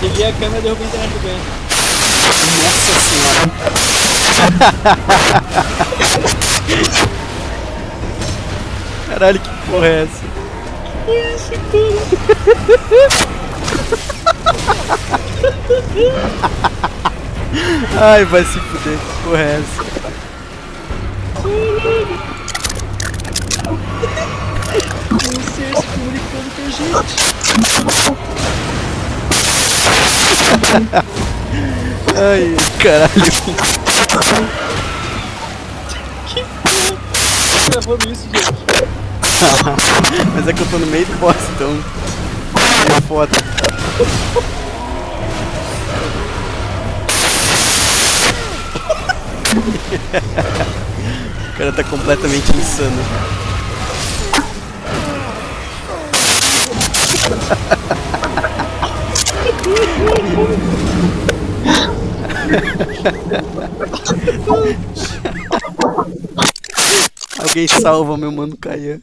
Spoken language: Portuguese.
Liguei a câmera e derrubei a internet do Ben. Nossa senhora. Caralho, que porra é essa? Isso, cara. Ai, vai se fuder, que porra é essa? Tem um ser se comunicando com a gente. Ai, caralho. Tô gravando isso, gente. Mas é que eu tô no meio do boss, então é foda. O cara tá completamente insano. Alguém salva meu mano Kayan.